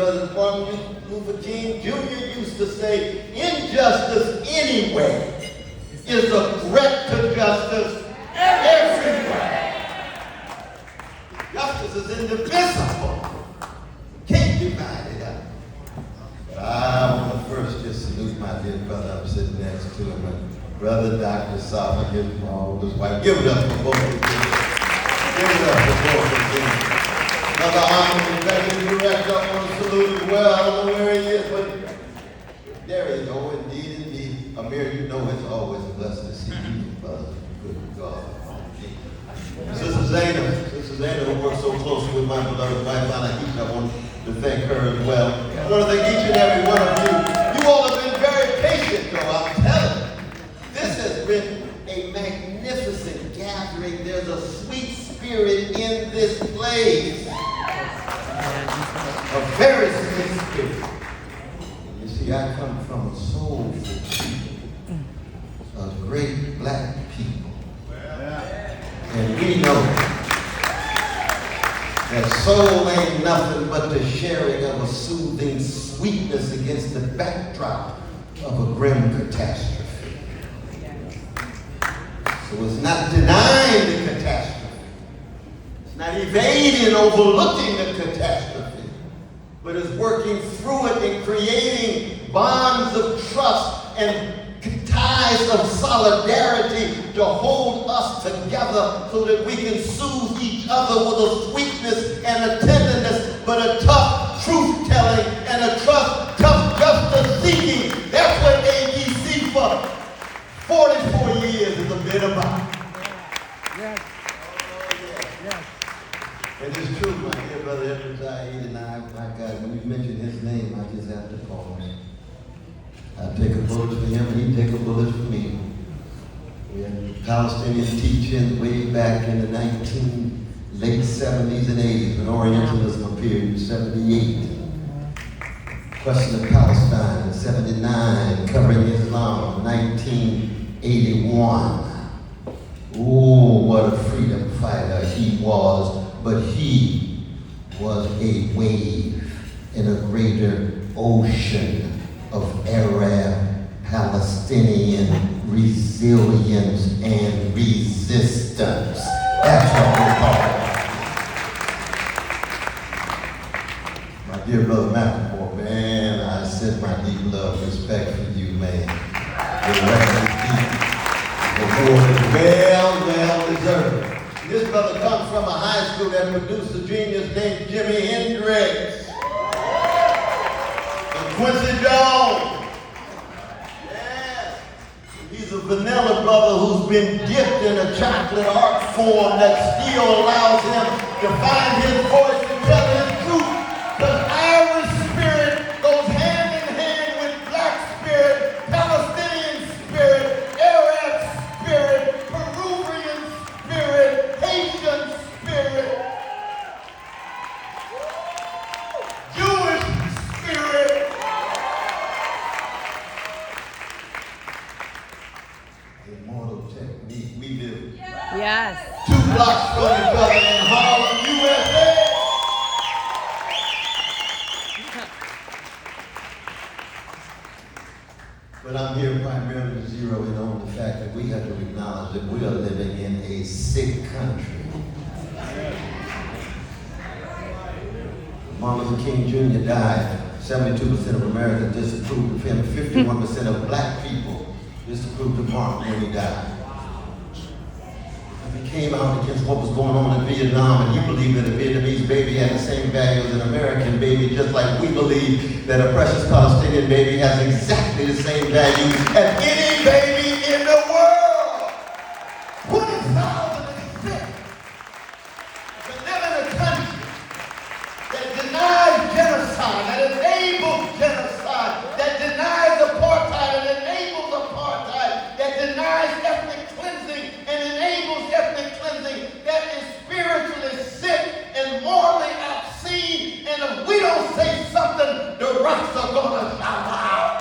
because as Martin Luther King Jr. used to say, injustice anywhere is a threat to justice everywhere. Justice is indivisible. Can't divide it up. But I want to first just salute my dear brother. I'm sitting next to him, my brother Dr. Saba, his wife. Give it up for both of them. Give it up for both of them. Another honorable executive director, I want to salute as well. I don't know where he is, but there he is. Oh, indeed, indeed. Amir, you know it's always a blessing to see you, brother. Good God. Sister Zaina, who works so closely with my beloved wife, Anna Keisha, I want to thank her as well. I want to thank each and every one of you. You all have been very patient, though, I'm telling you. This has been a magnificent gathering. There's a sweet spirit in this place. A very sweet spirit. You see, I come from a soulful people, a great black people. And we know that soul ain't nothing but the sharing of a soothing sweetness against the backdrop of a grim catastrophe. So it's not denying the catastrophe. It's not evading, overlooking the catastrophe. But it's working through it and creating bonds of trust and ties of solidarity to hold us together so that we can soothe each other with a sweetness and a tenderness, but a tough truth-telling and a tough justice-seeking. That's what ADC for 44 years is a bit about. Yes. Yes. And it's true, my dear brother Edward Zahid and I, my God, when you mention his name, I just have to pause. I take a bullet for him, and he take a bullet for me. We had Palestinian teaching way back in the late 70s and 80s when Orientalism appeared in 78. Question of Palestine in 79, covering Islam in 1981. Oh, what a freedom fighter he was, but he was a wave in a greater ocean of Arab-Palestinian resilience and resistance. That's what we're talking about. My dear brother Macklemore, man, I send my deep love and respect for you, man. The award is well deserved. This brother comes from a high school that produced a genius named Jimi Hendrix. Quincy Jones. Yes. He's a vanilla brother who's been dipped in a chocolate art form that still allows him to find his voice and tell his truth. Because Irish spirit goes hand in hand with black spirit, Palestinian spirit, Arab spirit, Peruvian spirit, Haitian spirit, Jewish spirit. Immortal technique, we do. Yes. 2 blocks from each other in Harlem, USA. But I'm here primarily to zero in on the fact that we have to acknowledge that we are living in a sick country. Martin Luther King Jr. died. 72% of Americans disapproved of him. 51% of black people disapproved of Martin when he died. He came out against what was going on in Vietnam, and he believed that a Vietnamese baby had the same value as an American baby, just like we believe that a precious Palestinian baby has exactly the same value as any baby in the world. 2006 to live in a country that denies genocide, that enables genocide, that denies apartheid and enables apartheid, that denies ethnic cleansing and enables ethnic cleansing, that is spiritually sick and morally obscene, and if we don't say something, the rest are going to shout out.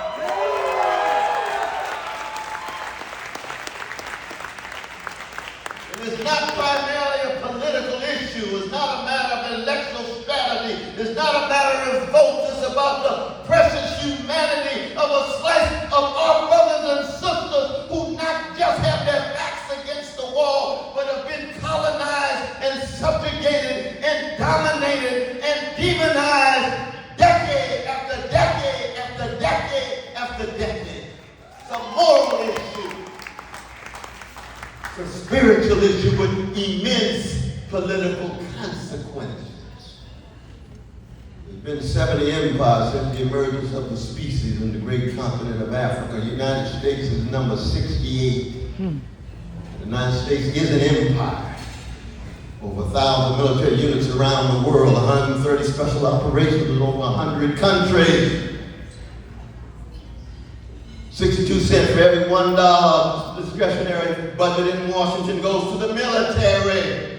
It is not primarily a political issue. It's not a matter of electoral strategy. It's not a matter of votes. about the precious humanity of a slice of our brothers and sisters who not just have their backs against the wall, but have been colonized and subjugated and dominated and demonized decade after decade after decade after decade. It's a moral issue. It's a spiritual issue with immense political consequences. There's been 70 empires since the emergence of the species in the great continent of Africa. The United States is number 68. The United States is an empire. Over 1,000 military units around the world, 130 special operations in over 100 countries. 62 cents for every $1 discretionary budget in Washington goes to the military.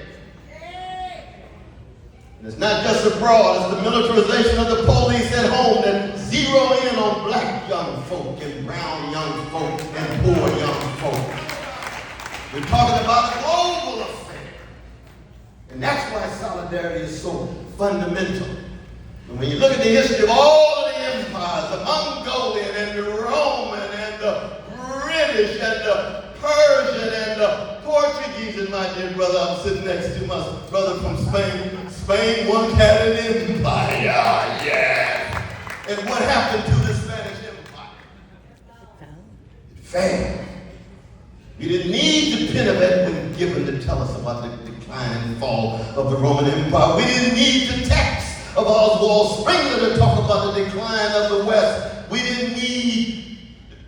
And it's not just abroad, it's the militarization of the police at home that zero in on black young folk and brown young folk and poor young folk. We're talking about a global affair. And that's why solidarity is so fundamental. And when you look at the history of all of the empires, the Mongolian and the Roman and the British and the Persian and the Portuguese, and my dear brother, I'm sitting next to my brother from Spain. Spain once had an empire, yeah. And what happened to the Spanish Empire? It fell. We didn't need the pen of Edwin Gibbon to tell us about the decline and fall of the Roman Empire. We didn't need the text of Oswald Spengler to talk about the decline of the West. We didn't need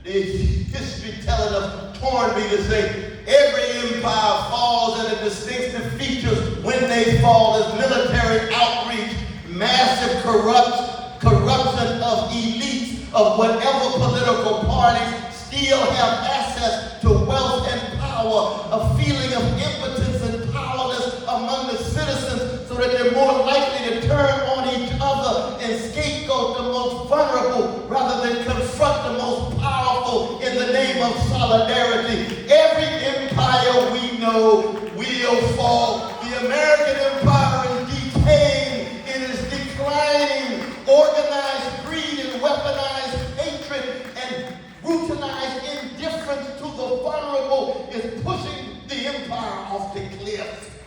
the history telling of Toynbee to say every empire falls, and the distinctive features when they fall is military outreach, massive corruption of elites of whatever political parties still have access to wealth and power, a feeling of impotence and powerless among the citizens so that they're more likely to turn on each other and scapegoat the most vulnerable rather than confront the most powerful in the name of solidarity. Every empire we know will fall. The American empire is decaying. It is declining. Organized greed and weaponized hatred and routinized indifference to the vulnerable is pushing the empire off the cliff.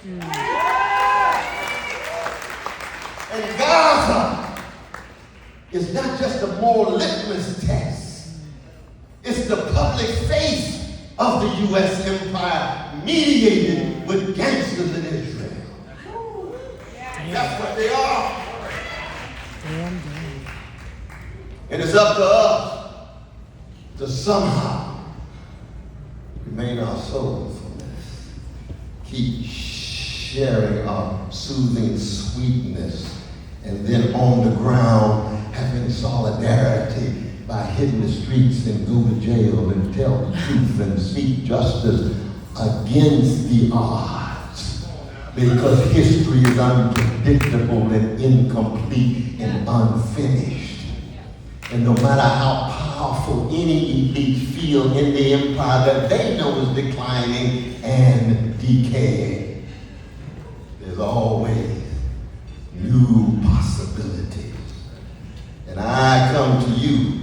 And Gaza is not just a moral litmus test. It's the public face of the U.S. empire mediated with gangsters in Israel. That's what they are. And it's up to us to somehow remain our souls from this. Keep sharing our soothing sweetness, and then on the ground having solidarity by hitting the streets and go to jail and tell the truth and seek justice against the odds. Because history is unpredictable and incomplete and unfinished. And no matter how powerful any elite feel in the empire that they know is declining and decaying, there's always new possibilities. And I come to you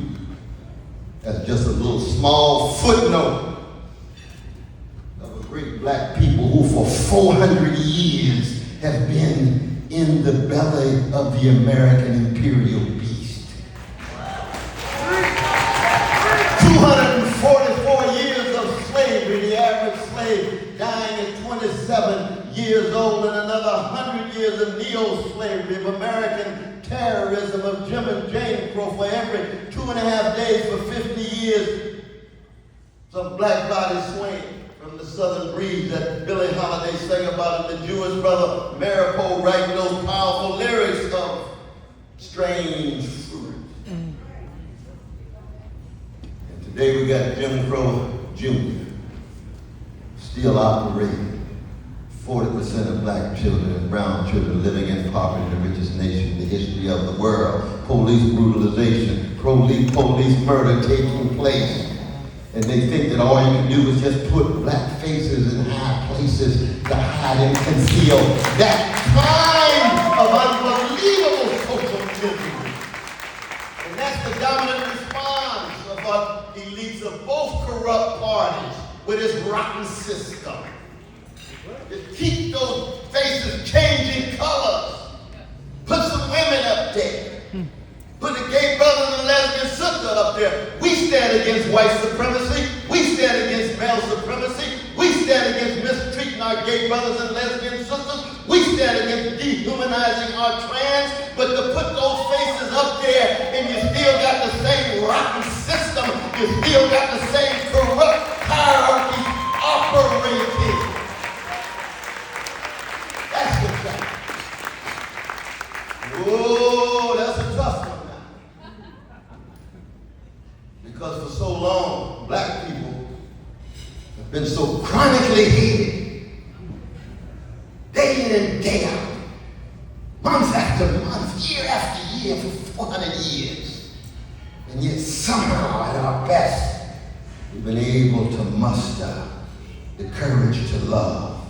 as just a little small footnote of a great black people who for 400 years have been in the belly of the American imperial beast. 244 years of slavery, the average slave dying at 27 years old, and another 100 years of neo-slavery, of American terrorism, of Jim and Jane Crow for every 2.5 days for 50 years. Some black body swing from the southern breeze that Billie Holiday sang about, and the Jewish brother Maripol writing those powerful lyrics of strange fruit. Today we got Jim Crow Jr. still operating. 40% of black children and brown children living in poverty in the richest nation in the history of the world. Police brutalization, police murder taking place. And they think that all you can do is just put black faces in high places to hide and conceal that kind of unbelievable social misery. predominant response of our elites of both corrupt parties with this rotten system. Just keep those faces changing colors. Put some women up there. Put the gay brothers and lesbian sister up there. We stand against white supremacy. We stand against male supremacy. We stand against mistreating our gay brothers and lesbian sisters. We stand against dehumanizing our trans. But to put those faces up there and you still got the same rotten system, you still got the same corrupt hierarchy operating. That's the fact. Oh, that's a tough one now. Because for so long, black people have been so chronically hated, day in and day out, month after month, year after year, for 400 years. And yet somehow, at our best, we've been able to muster the courage to love.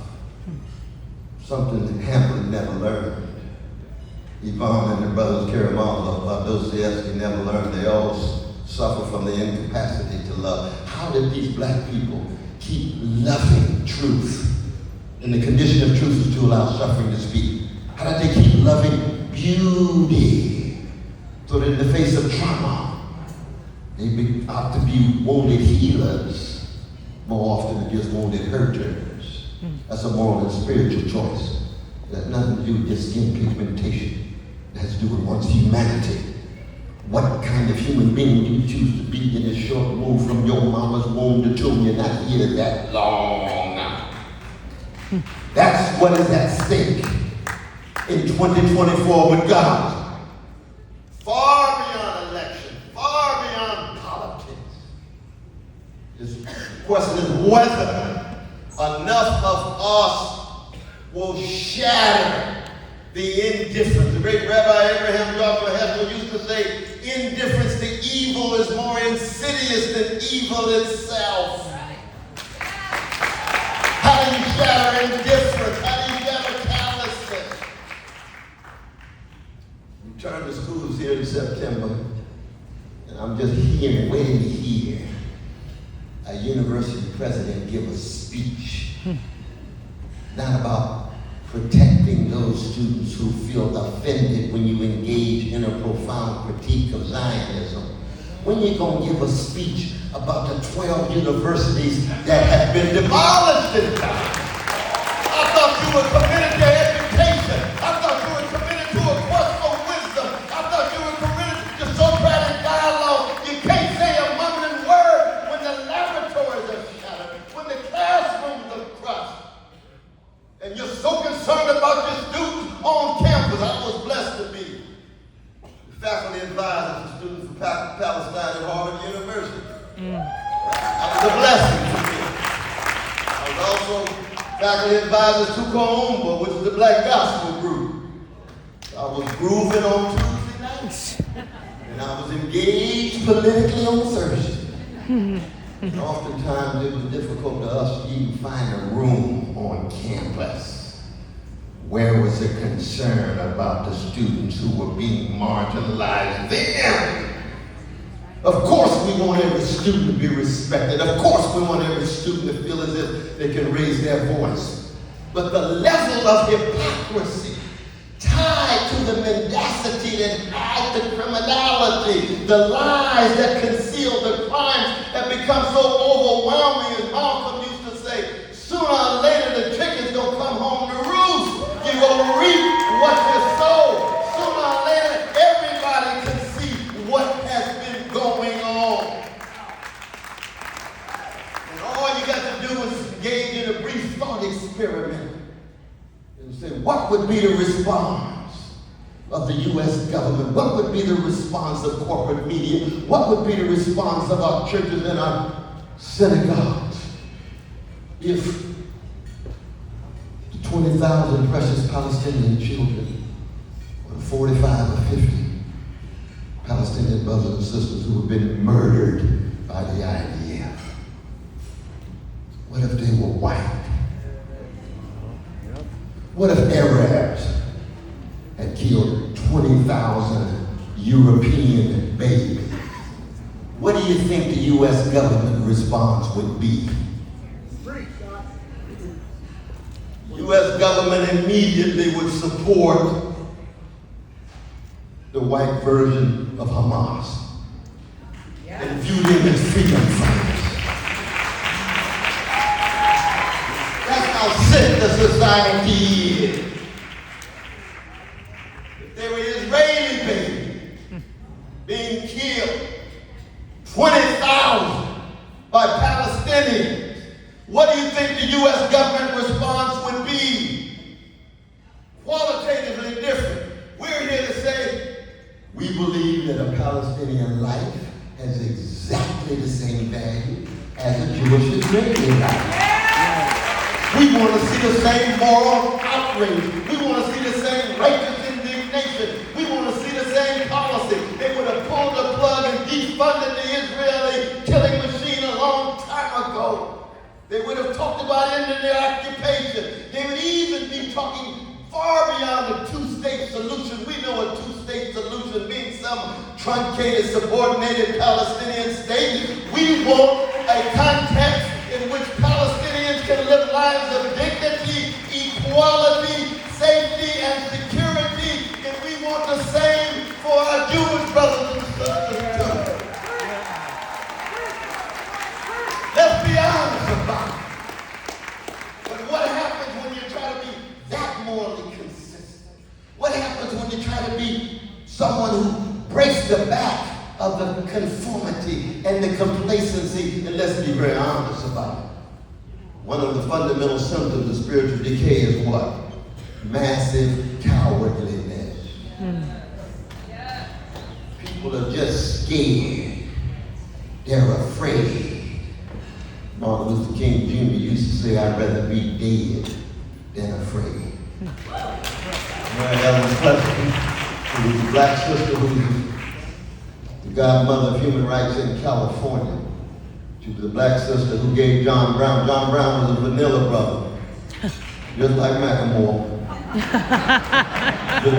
Something that Hamlet never learned. Yvonne and the brothers Karamazov, Dostoevsky never learned. They all suffer from the incapacity to love. How did these black people keep loving truth? And the condition of truth is to allow suffering to speak. How did they keep loving beauty? So that in the face of trauma, they ought to be wounded healers more often than just wounded hurters. That's a moral and spiritual choice. It has nothing to do with just skin pigmentation. It has to do with one's humanity. What kind of human being you choose to be in this short move from your mama's womb to tomb? You're not here that long now. That's what is at stake in 2024 with God. Far beyond election, far beyond politics. The question is whether enough of us will shatter the indifference. The great Rabbi Abraham Joshua Heschel used to say, indifference to evil is more insidious than evil itself. How do you shatter indifference? How do you shatter callousness? We turn to schools here in September, and I'm just waiting to hear a university president give a speech, not about protecting those students who feel offended when you engage in a profound critique of Zionism. When you going to give a speech about the 12 universities that have been demolished in time? I thought you were committed to education. I thought you were committed to a quest for wisdom. I thought you were committed to Socratic dialogue. You can't say a mumbling word when the laboratories are shattered, when the classrooms are crushed. And you're so concerned about your students on campus. I was blessed to be the faculty advisor for students from Palestine at Harvard University. That was a blessing to me. I was also faculty advisor to Cornel, which is the Black Gospel group. I was grooving on Tuesday nights, and I was engaged politically on Thursday. And oftentimes it was difficult to us to even find a room on campus where was the concern about the students who were being marginalized there. Of course we want every student to be respected. Of course we want every student to feel as if they can raise their voice. But the level of hypocrisy tied to the mendacity that hides the criminality, the lies that conceal the crimes have become so overwhelming, as Malcolm used to say, sooner or later the chicken's gonna come home to roost. You're gonna reap what you sow. Sooner or later everybody can see what has been going on. And all you got to do is engage in a brief thought experiment and say, what would be the response of the U.S. government? What would be the response of corporate media? What would be the response of our churches and our synagogues if the 20,000 precious Palestinian children, or 45 or 50 Palestinian brothers and sisters who have been murdered by the IDF? What if they were white? What if Arabs had killed 20,000 European babies? do you think the U.S. government response would be? The U.S. government immediately would support the white version of Hamas and view them as freedom fighters. That's how sick the society is. If they were Israeli babies being killed, 20,000 by Palestinians, what do you think the U.S. government response would be? Qualitatively different. We're here to say, we believe that a Palestinian life has exactly the same value as a Jewish Israeli life. We want to see the same moral outrage. We want to see the same righteous indignation. We want to see the same policy. They would have pulled the plug and defunded the Israeli killing machine a long time ago. They would have talked about ending their occupation. They would even be talking far beyond a two-state solution. We know a two-state solution means some truncated, subordinated Palestinian state. We want a context in which Palestinians can live lives of dignity, equality, safety, and security. And we want the same for our Jewish brothers and sisters too. Let's be honest about it. But what happens when you try to be that morally consistent? What happens when you try to be someone who breaks the back of the conformity and the complacency? And let's be very honest about it. One of the fundamental symptoms of spiritual decay is what? Massive cowardliness. People are just scared. They're afraid. Martin Luther King Jr. used to say, I'd rather be dead than afraid. Mary Ellen Preston, who was a black sister who was the godmother of human rights in California. She was a black sister who gave John Brown. John Brown was a vanilla brother, just like Macklemore. The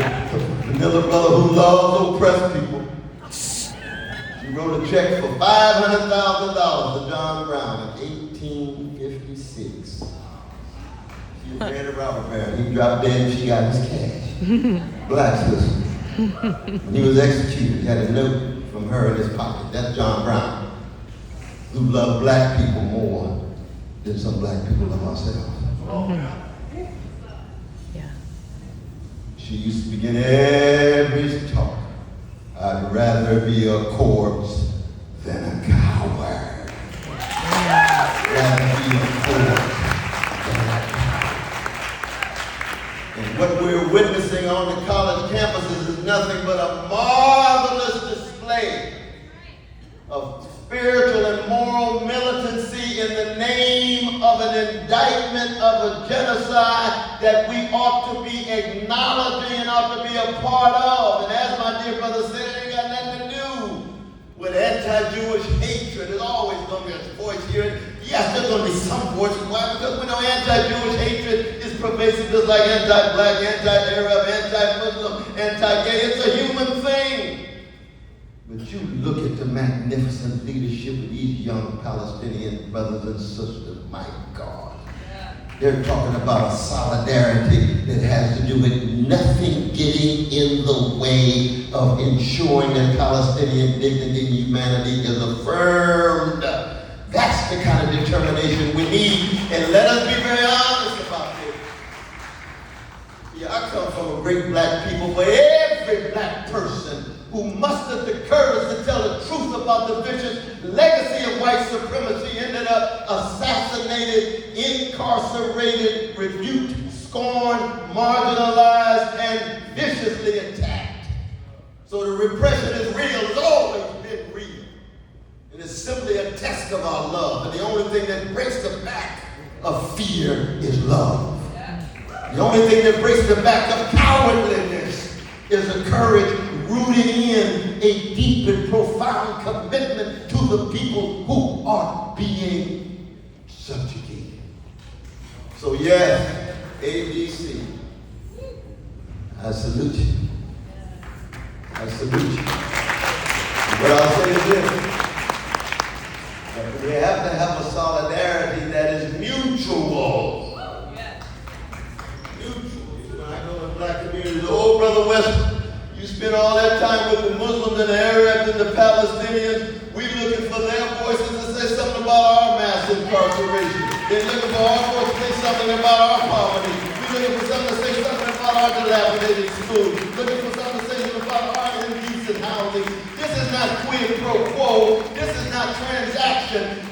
vanilla brother who loves oppressed people. She wrote a check for $500,000 to John Brown in 1856. She was married to Robert Brown. He dropped dead and she got his cash. Black sister. When he was executed, he had a note from her in his pocket. That's John Brown, who loved black people more than some black people love ourselves. Yeah. She used to begin every talk. I'd rather be a corpse than a coward. Rather be a corpse than a coward. And what we're witnessing on the college campuses is nothing but a marvelous display of spiritual and moral militancy in the name of an indictment of a genocide that we ought to be acknowledging and ought to be a part of. And as my dear brother said, it ain't got nothing to do with anti-Jewish hatred. There's always going to be a voice here. Yes, there's going to be some voices. Why? Because we know anti-Jewish hatred is pervasive, just like anti-black, anti-Arab, anti-Muslim, anti-gay. It's a human thing. But you look at the magnificent leadership of these young Palestinian brothers and sisters, my God. They're talking about a solidarity that has to do with nothing getting in the way of ensuring that Palestinian dignity and humanity is affirmed. That's the kind of determination we need. And let us be very honest about this. Yeah, I come from a great black people, but every black person who mustered the courage to tell the truth about the vicious legacy of white supremacy ended up assassinated, incarcerated, rebuked, scorned, marginalized, and viciously attacked. So the repression is real. It's always been real. And it's simply a test of our love. And the only thing that breaks the back of fear is love. The only thing that breaks the back of cowardliness is a courage rooted in a deep and profound commitment to the people who are being subjugated. So yes, ADC, I salute you. I salute you. But I'll say this, have to have a solidarity that is mutual. Mutual. When I go to black communities, oh, Brother West, you spend all that time with the Muslims and the Arabs and the Palestinians. We looking for their voices to say something about our mass incarceration. They're looking for our voice to say something about our poverty. We're looking for something to say something about our dilapidated schools. Looking for something to say something about our indecent housing. This is not quid pro quo. This is not transaction.